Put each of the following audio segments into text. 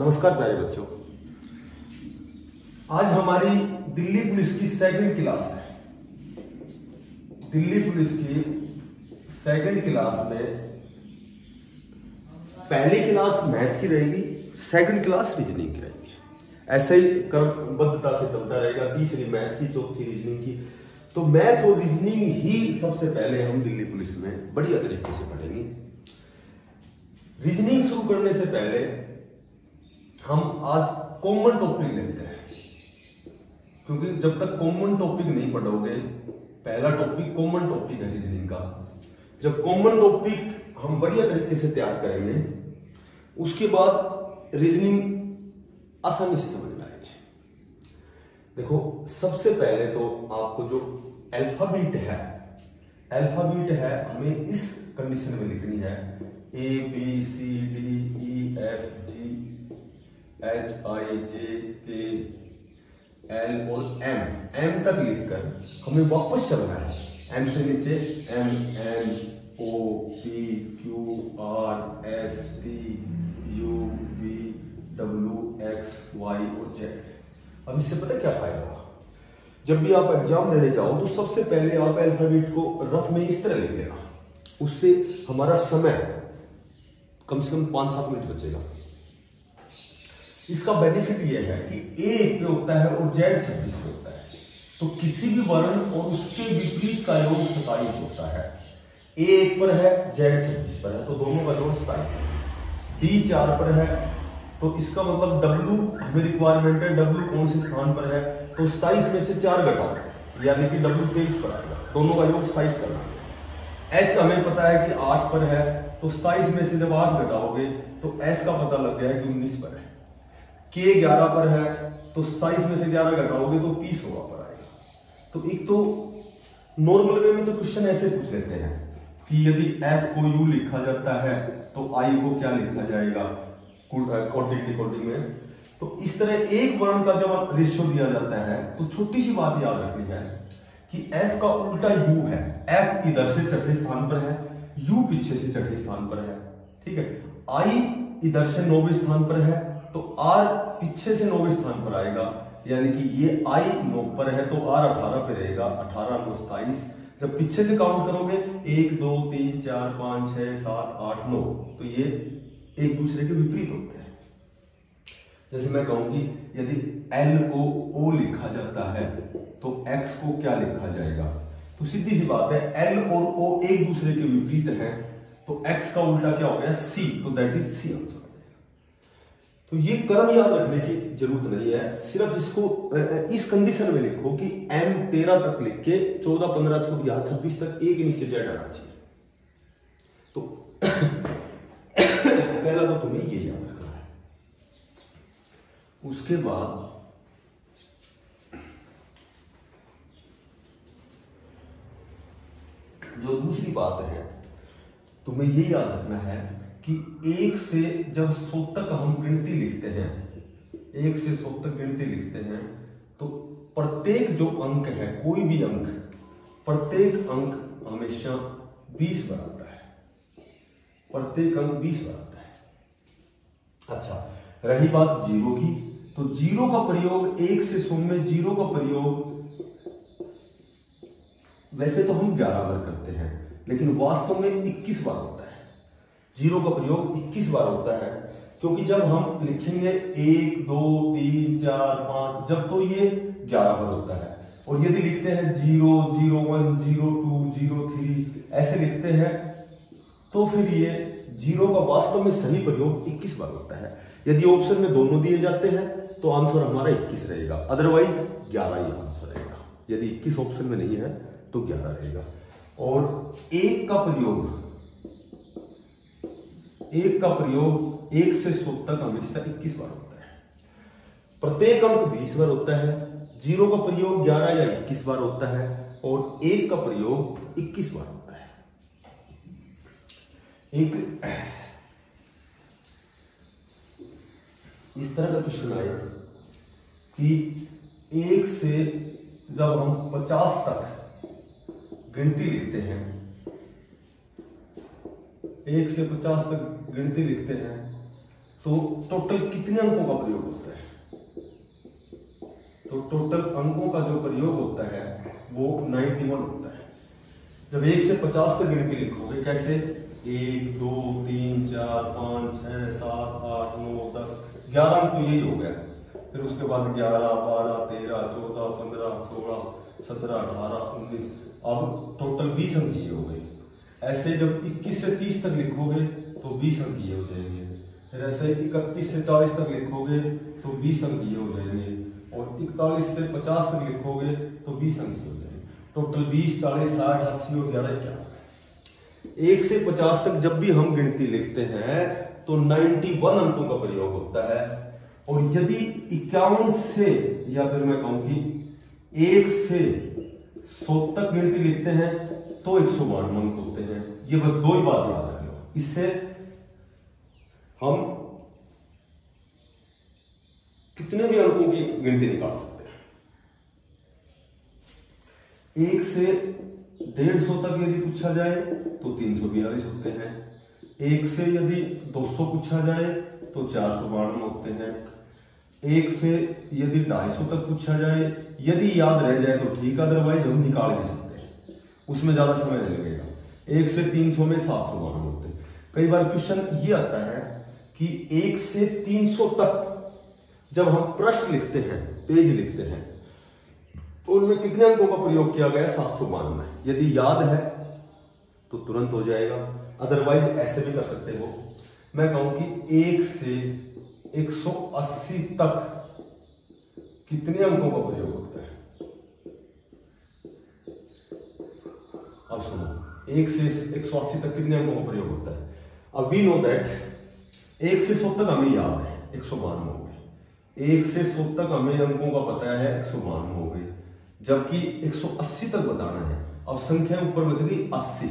नमस्कार प्यारे बच्चों, आज हमारी दिल्ली पुलिस की सेकंड क्लास है। दिल्ली पुलिस की सेकंड क्लास में पहली क्लास मैथ की रहेगी, सेकंड क्लास रीजनिंग की रहेगी। ऐसे ही क्रमबद्धता से चलता रहेगा, तीसरी मैथ की, चौथी रीजनिंग की। तो मैथ और रीजनिंग ही सबसे पहले हम दिल्ली पुलिस में बढ़िया तरीके से पढ़ेंगे। रीजनिंग शुरू करने से पहले हम आज कॉमन टॉपिक लेते हैं, क्योंकि जब तक कॉमन टॉपिक नहीं पढ़ोगे, पहला टॉपिक कॉमन टॉपिक है रीजनिंग का। जब कॉमन टॉपिक हम बढ़िया तरीके से तैयार करेंगे, उसके बाद रीजनिंग आसानी से समझ में आएगी। देखो, सबसे पहले तो आपको जो अल्फाबेट है हमें इस कंडीशन में लिखनी है ABCDEFG HIJK L और M तक लिखकर हमें वापस चलना है। M से नीचे MNOPQRSTUVWXY और Z। अब इससे पता क्या फायदा होगा? जब भी आप एग्जाम देने जाओ तो सबसे पहले आप अल्फाबेट को रफ में इस तरह लिख लेना। उससे हमारा समय कम से कम 5-7 मिनट बचेगा। इसका बेनिफिट यह है कि A पे होता है और Z 26 पे होता है, तो किसी भी वर्ण और उसके विपरीत का योग 27 होता है। A 1 पर है, Z 26 पर है, तो दोनों का योग 27 है। D 4 पर है, तो इसका मतलब W हमें रिक्वायरमेंट है, W कौन से स्थान पर है, तो 27 में से 4 घटाओ, यानी कि W 23 पर आएगा। दोनों का योग 27 करना है। H हमें पता है कि 8 पर है, तो 27 में से जब 8 घटाओगे तो S का पता लग गया है कि 19 पर है। K 11 पर है, तो 27 में से 11 घटाओगे तो 20 होगा पर आएगा। तो एक तो नॉर्मल वे में तो क्वेश्चन ऐसे पूछ लेते हैं कि यदि F को U लिखा जाता है तो I को क्या लिखा जाएगा कोटिंग में। तो इस तरह एक वर्ण का जब रेशियो दिया जाता है तो छोटी सी बात याद रखनी है कि F का उल्टा U है। F इधर से छठे स्थान पर है, U पीछे से छठे स्थान पर है, ठीक है। I इधर से 9वें स्थान पर है, तो R पीछे से 9वें स्थान पर आएगा, यानी कि ये I 9 पर है तो R 18 पे रहेगा। 18 9 27। जब पीछे से काउंट करोगे 1 2 3 4 5 6 7 8 9, तो ये एक दूसरे के विपरीत होते हैं। जैसे मैं कहूंगी यदि L को O लिखा जाता है तो X को क्या लिखा जाएगा? तो सीधी सी बात है, L और O एक दूसरे के विपरीत हैं, तो X का उल्टा क्या हो गया? C, तो दैट इज C आंसर। तो ये क्रम याद रखने की जरूरत नहीं है, सिर्फ इसको इस कंडीशन में लिखो कि M 13 तक लिख के 14 15 छोड़ यहां 26 तक एक नीचे Z आना चाहिए। तो पहला तो तुम्हें ये याद रखना है। उसके बाद जो दूसरी बात है, तुम्हें ये याद रखना है कि 1 से जब 100 तक हम गिनती लिखते हैं, 1 से 100 तक गिनती लिखते हैं, तो प्रत्येक जो अंक है, कोई भी अंक, प्रत्येक अंक हमेशा 20 पर आता है। प्रत्येक अंक 20 पर आता है। अच्छा, रही बात जीरो की, तो जीरो का प्रयोग 1 से 100 में जीरो का प्रयोग वैसे तो हम 11 बार करते हैं, लेकिन वास्तव में 21 बार होता है। जीरो का प्रयोग 21 बार होता है, क्योंकि जब हम लिखेंगे 1 2 3 4 5, जब तो ये 11 बार होता है। और यदि लिखते हैं 0 0 1 0 2 0 3 ऐसे लिखते हैं, तो फिर ये जीरो का वास्तव में सही प्रयोग 21 बार होता है। यदि ऑप्शन में दोनों दिए जाते हैं तो आंसर हमारा 21 रहेगा, अदरवाइज 11 ही आंसर रहेगा। यदि 21 ऑप्शन में नहीं है तो 11 रहेगा। और एक का प्रयोग 1 से 100 तक हमेशा 21 बार होता है। प्रत्येक अंक 20 बार होता है। जीरो का प्रयोग 11 या 21 बार होता है, और 1 का प्रयोग 21 बार होता है। एक इस तरह का क्वेश्चन आए कि 1 से जब हम 50 तक गिनती लिखते हैं, 1 से 50 तक गिनती लिखते हैं, तो टोटल कितने अंकों का प्रयोग होता है? तो टोटल अंकों का जो प्रयोग होता है वो 91 होता है। जब 1 से 50 तक गिनती लिखोगे कैसे, 1 2 3 4 5 6 7 8 9 10 11 अंक तो यही हो गया। फिर उसके बाद 11 12 13 14 15 16 17 18 19, अब टोटल 20 अंक ये हो गए। ऐसे जब 21 से 30 तक लिखोगे तो 20 अंक ये हो जाएंगे। फिर ऐसे 31 से 40 तक लिखोगे तो 20 अंक ये हो जाएंगे, और 41 से 50 तक लिखोगे तो 20 अंक ये हो जाएंगे। टोटल 20 40 60 80 और 11 51। 1 से 50 तक जब भी हम गिनती लिखते हैं तो 91 अंकों का प्रयोग होता है। और यदि 51 से, या फिर मैं कहूं कि 1 से 100 तक गिनती लिखते हैं तो 192 अंक होते हैं। ये बस दो ही बात याद रख लो, इससे हम कितने भी अंकों की गिनती निकाल सकते हैं। 1 से 150 तक यदि पूछा जाए तो 342 होते हैं। 1 से यदि 200 पूछा जाए तो 492 होते हैं। 1 से यदि 250 तक पूछा जाए, यदि याद रह जाए तो ठीक, अदरवाइज हम निकाल भी सकते हैं, उसमें ज्यादा समय नहीं लगेगा। 1 से 300 में 792 होते हैं। कई बार क्वेश्चन ये आता है कि 1 से 300 तक जब हम पृष्ठ लिखते हैं, पेज लिखते हैं, तो उनमें कितने अंकों का प्रयोग किया गया? 792। यदि याद है तो तुरंत हो जाएगा, अदरवाइज ऐसे भी कर सकते हो। मैं कहूं कि 1 से 180 तक कितने अंकों का प्रयोग होता है? अब सुनो, 1 से 180 तक कितने अंकों का प्रयोग होता है? अब वी नो दैट 1 से 100 तक हमें याद है 192 हो गए। 1 से 100 तक हमें अंकों का पता है 192 हो गए, जबकि 180 तक बताना है। अब संख्या ऊपर बच गई 80।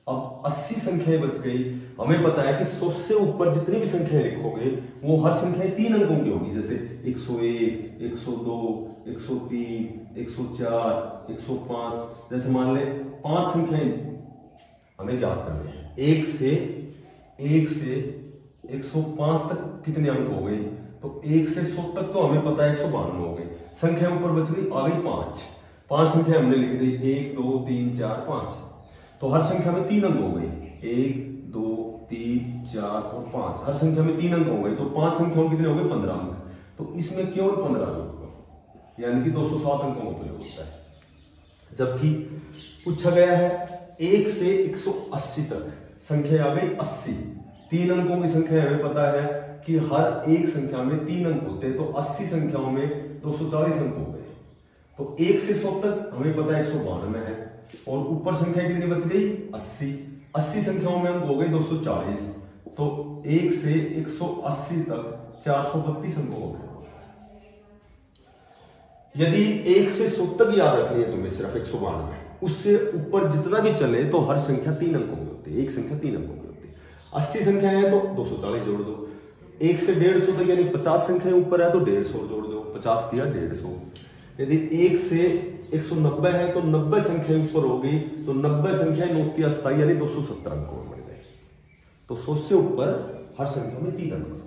अब 80 संख्याएं बच गई। हमें पता है कि 100 से ऊपर जितनी भी संख्याएं लिखोगे वो हर संख्या 3 अंकों की होगी, जैसे 101 102 103 104 105। जैसे मान ले 5 संख्याएं हमें याद करनी है। 1 से 105 तक कितने अंक हो गए? तो 1 से 100 तक तो हमें पता है 192 हो गए। संख्या ऊपर बच गई, आ गई 5 संख्या हमने लिख दी, 1 2 3 4 5। तो हर संख्या में 3 अंक हो गए, 1 2 3 4 और 5। हर संख्या में 3 अंक हो गए, तो 5 संख्याओं कितने हो गए? 15 अंक। तो इसमें केवल 15 अंक, यानी कि 207 अंकों का प्रयोग होता है। जबकि पूछा गया है 1 से 180 तक, संख्या आ गई 80। 3 अंकों की संख्या हमें पता है कि हर एक संख्या में 3 अंक होते हैं, तो 80 संख्याओं में 240 अंक हो गए। तो 1 से 100 तक हमें पता है 192 है, और ऊपर संख्या कितनी बच गई? 80। 80 संख्याओं में अंक हो गए 240। तो 1 से 180 तक 432 अंक हो गए। यदि 1 से 100 तक याद रखनी है तुम्हें सिर्फ 192, उससे ऊपर जितना भी चले तो हर संख्या 3 अंकों की होती है, एक संख्या 3 अंकों की होती है। 80 संख्या है तो 240 जोड़ दो। 1 से 150 तक यानी 50 संख्या ऊपर है तो 150 जोड़ दो, 50 दिया 150। यदि 1 से 190 है तो 90 संख्या ऊपर हो गई, तो 90 संख्या 9 अस्थाई यानी 270 अंकों में बढ़ गए। तो 100 से ऊपर हर संख्या में 3 अंक।